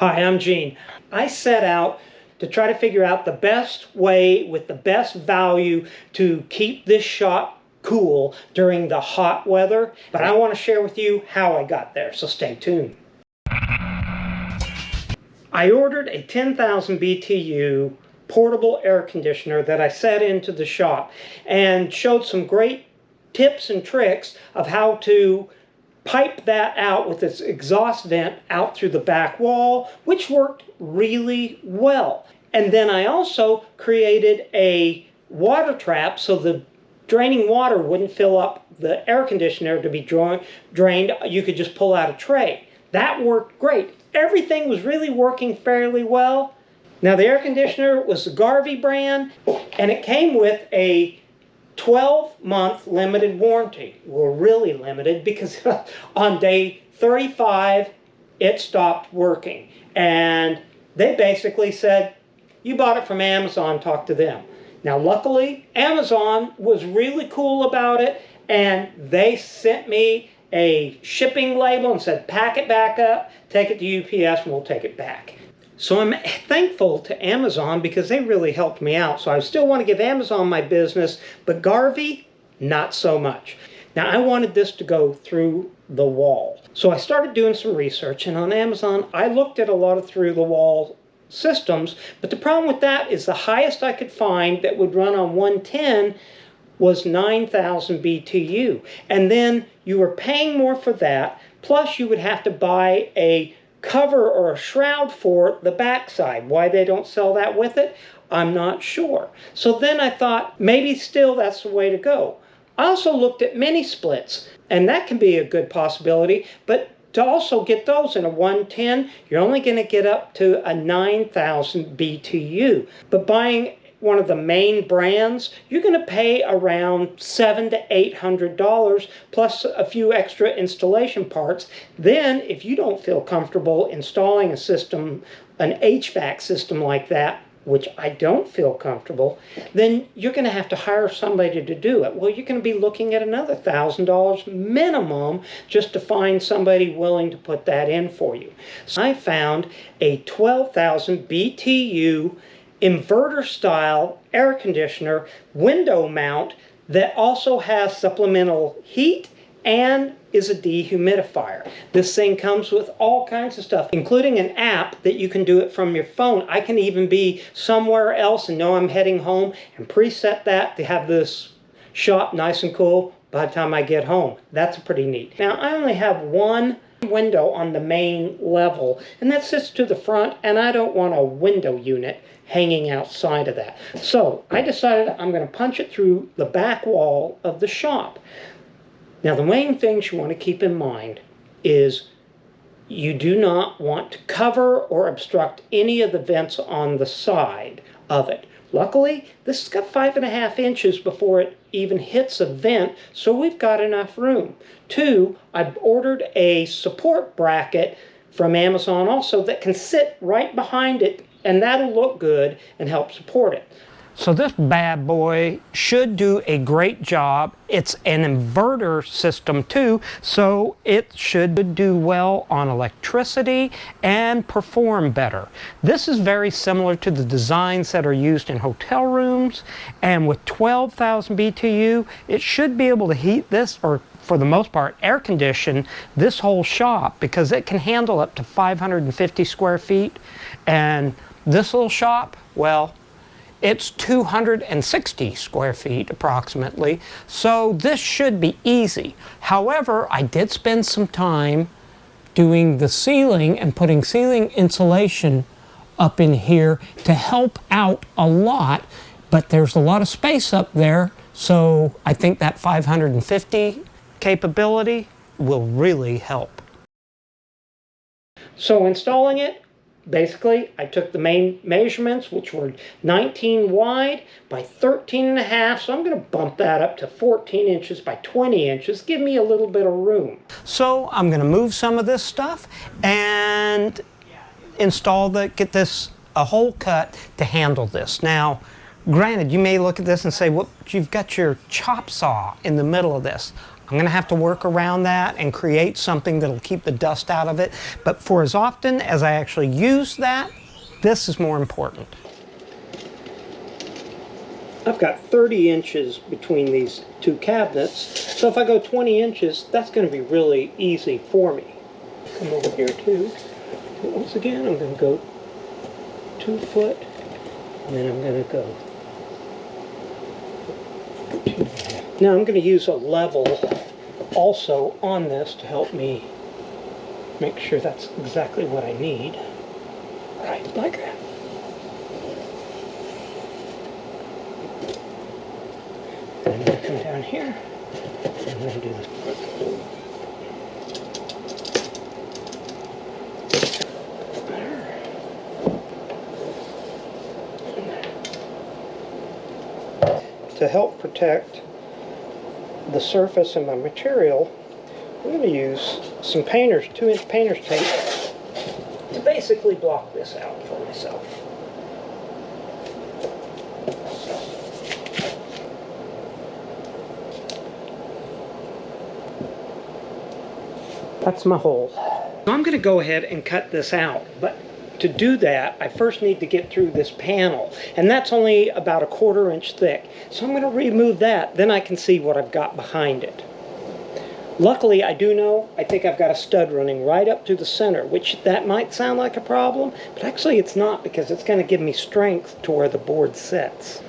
Hi, I'm Gene. I set out to try to figure out the best way with the best value to keep this shop cool during the hot weather, but I want to share with you how I got there, so stay tuned. I ordered a 10,000 BTU portable air conditioner that I set into the shop and showed some great tips and tricks of how to pipe that out with its exhaust vent out through the back wall, which worked really well. And then I also created a water trap so the draining water wouldn't fill up the air conditioner to be drained. You could just pull out a tray. That worked great. Everything was really working fairly well. Now the air conditioner was the Garvee brand, and it came with a 12-month limited warranty. Well, really limited because on day 35 it stopped working, and they basically said, you bought it from Amazon, talk to them. Now luckily Amazon was really cool about it, and they sent me a shipping label and said, pack it back up, take it to UPS, and we'll take it back. So I'm thankful to Amazon because they really helped me out. So I still want to give Amazon my business, but Garvee, not so much. Now I wanted this to go through the wall. So I started doing some research, and on Amazon I looked at a lot of through the wall systems, but the problem with that is the highest I could find that would run on 110 was 9,000 BTU. And then you were paying more for that, plus you would have to buy a cover or a shroud for the backside. Why they don't sell that with it, I'm not sure. So then I thought maybe still that's the way to go. I also looked at mini splits, and that can be a good possibility, but to also get those in a 110, you're only going to get up to a 9,000 BTU. But buying one of the main brands, you're going to pay around $700 to $800 plus a few extra installation parts. Then, if you don't feel comfortable installing a system, an HVAC system like that, which I don't feel comfortable, then you're going to have to hire somebody to do it. Well, you're going to be looking at another $1,000 minimum just to find somebody willing to put that in for you. So I found a 12,000 BTU inverter style air conditioner window mount that also has supplemental heat and is a dehumidifier. This thing comes with all kinds of stuff, including an app that you can do it from your phone. I can even be somewhere else and know I'm heading home and preset that to have this shop nice and cool by the time I get home. That's pretty neat. Now I only have one window on the main level, and that sits to the front, and I don't want a window unit hanging outside of that. So I decided I'm going to punch it through the back wall of the shop. Now the main things you want to keep in mind is you do not want to cover or obstruct any of the vents on the side of it. Luckily, this has got 5.5 inches before it even hits a vent, so we've got enough room. 2, I've ordered a support bracket from Amazon also that can sit right behind it, and that'll look good and help support it. So this bad boy should do a great job. It's an inverter system too, so it should do well on electricity and perform better. This is very similar to the designs that are used in hotel rooms, and with 12,000 BTU, it should be able to heat this, or for the most part, air condition this whole shop, because it can handle up to 550 square feet. And this little shop, well, it's 260 square feet approximately, so this should be easy. However, I did spend some time doing the ceiling and putting ceiling insulation up in here to help out a lot, but there's a lot of space up there, so I think that 550 capability will really help. So installing it, basically, I took the main measurements, which were 19 wide by 13.5, so I'm going to bump that up to 14 inches by 20 inches, give me a little bit of room. So I'm going to move some of this stuff and get this a hole cut to handle this. Now, granted, you may look at this and say, well, you've got your chop saw in the middle of this. I'm going to have to work around that and create something that'll keep the dust out of it. But for as often as I actually use that, this is more important. I've got 30 inches between these two cabinets, so if I go 20 inches, that's going to be really easy for me. Come over here too. But once again, I'm going to go 2 foot, and then I'm going to go 2.5. Now I'm going to use a level also on this to help me make sure that's exactly what I need. Right, like that. And I'm going to come down here, and I'm going to do this. To help protect the surface and my material, I'm going to use some painter's, 2-inch painter's tape to basically block this out for myself. That's my hole. So I'm going to go ahead and cut this out, but to do that, I first need to get through this panel, and that's only about a 1/4 inch thick. So I'm going to remove that, then I can see what I've got behind it. Luckily, I think I've got a stud running right up to the center, which that might sound like a problem, but actually it's not, because it's going to give me strength to where the board sits.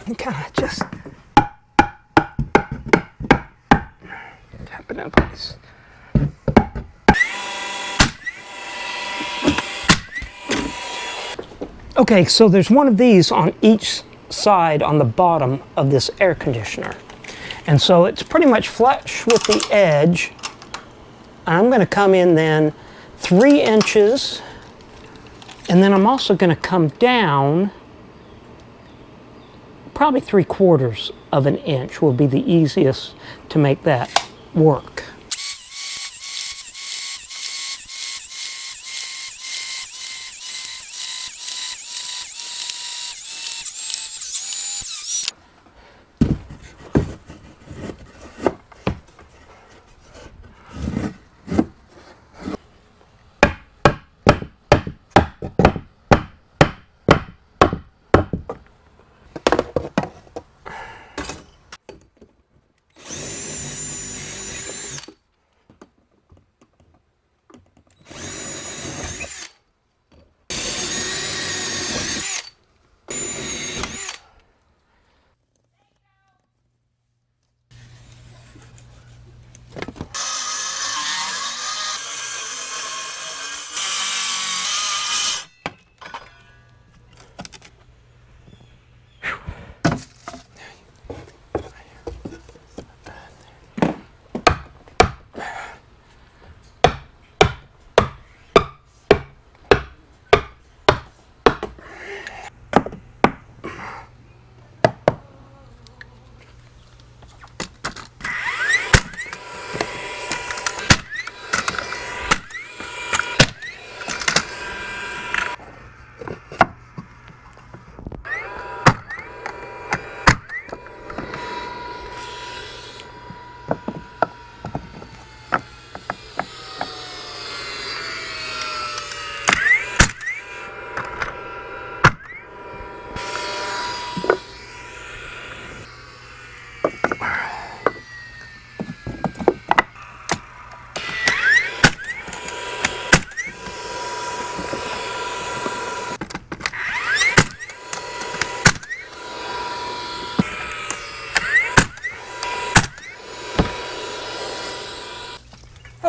And kind of just tap it in place. Okay, so there's one of these on each side on the bottom of this air conditioner. And so it's pretty much flush with the edge. And I'm going to come in then 3 inches, and then I'm also going to come down probably 3/4 of an inch will be the easiest to make that work.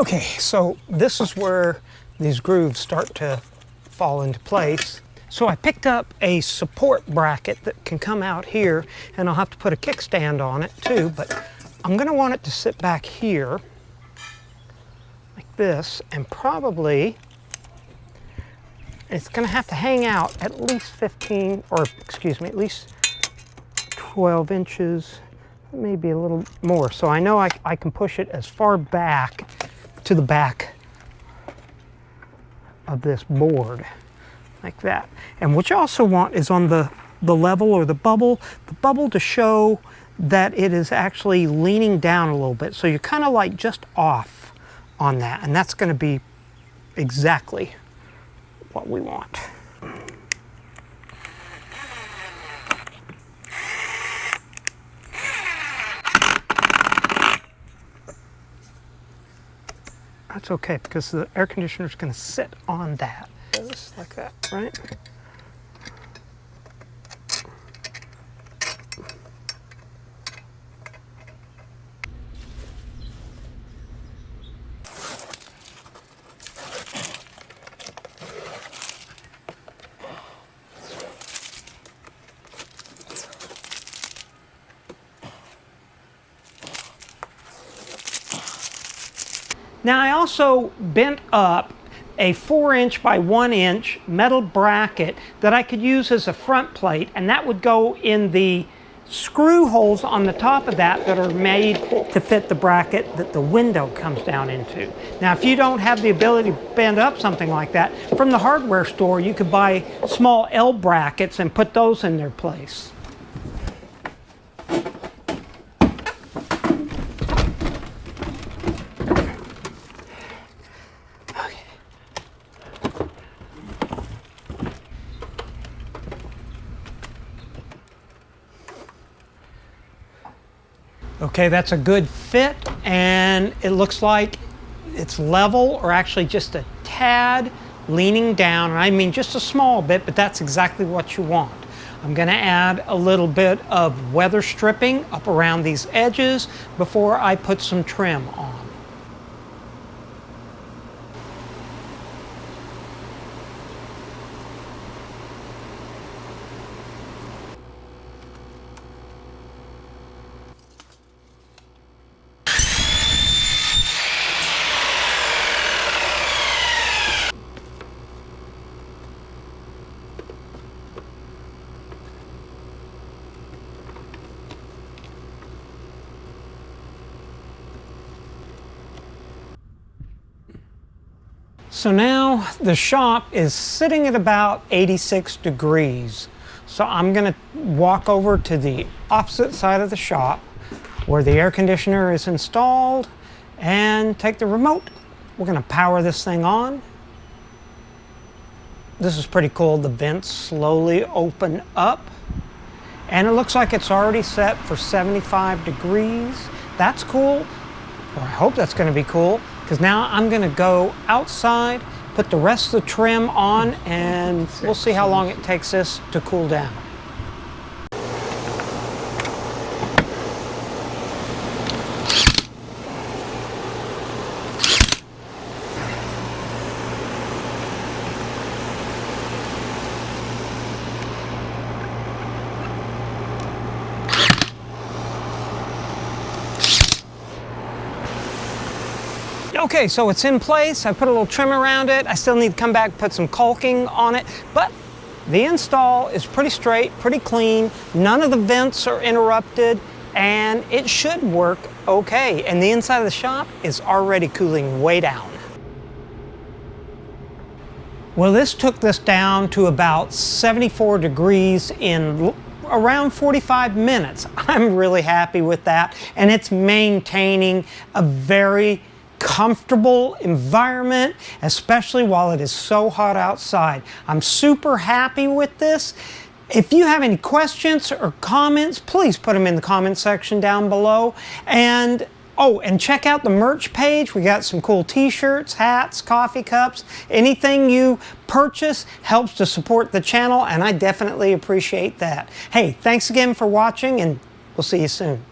Okay, so this is where these grooves start to fall into place. So I picked up a support bracket that can come out here, and I'll have to put a kickstand on it too, but I'm gonna want it to sit back here like this, and probably it's gonna have to hang out at least 15, or excuse me, at least 12 inches, maybe a little more. So I know I can push it as far back to the back of this board, like that. And what you also want is on the level or the bubble to show that it is actually leaning down a little bit. So you're kind of like just off on that, and that's gonna be exactly what we want. That's okay, because the air conditioner is going to sit on that. Just like that, right? Now I also bent up a 4-inch by 1-inch metal bracket that I could use as a front plate, and that would go in the screw holes on the top of that are made to fit the bracket that the window comes down into. Now if you don't have the ability to bend up something like that, from the hardware store you could buy small L brackets and put those in their place. Okay, that's a good fit, and it looks like it's level, or actually just a tad leaning down. And I mean just a small bit, but that's exactly what you want. I'm gonna add a little bit of weather stripping up around these edges before I put some trim on. So now the shop is sitting at about 86 degrees. So I'm gonna walk over to the opposite side of the shop where the air conditioner is installed and take the remote. We're gonna power this thing on. This is pretty cool. The vents slowly open up, and it looks like it's already set for 75 degrees. That's cool, or I hope that's gonna be cool, because now I'm gonna go outside, put the rest of the trim on, and we'll see how long it takes this to cool down. Okay, so it's in place. I put a little trim around it. I still need to come back and put some caulking on it, but the install is pretty straight, pretty clean. None of the vents are interrupted, and it should work okay. And the inside of the shop is already cooling way down. Well, this took this down to about 74 degrees in around 45 minutes. I'm really happy with that, and it's maintaining a very comfortable environment, especially while it is so hot outside. I'm super happy with this. If you have any questions or comments, please put them in the comment section down below. And and check out the merch page. We got some cool t-shirts, hats, coffee cups. Anything you purchase helps to support the channel, and I definitely appreciate that. Hey, thanks again for watching, and we'll see you soon.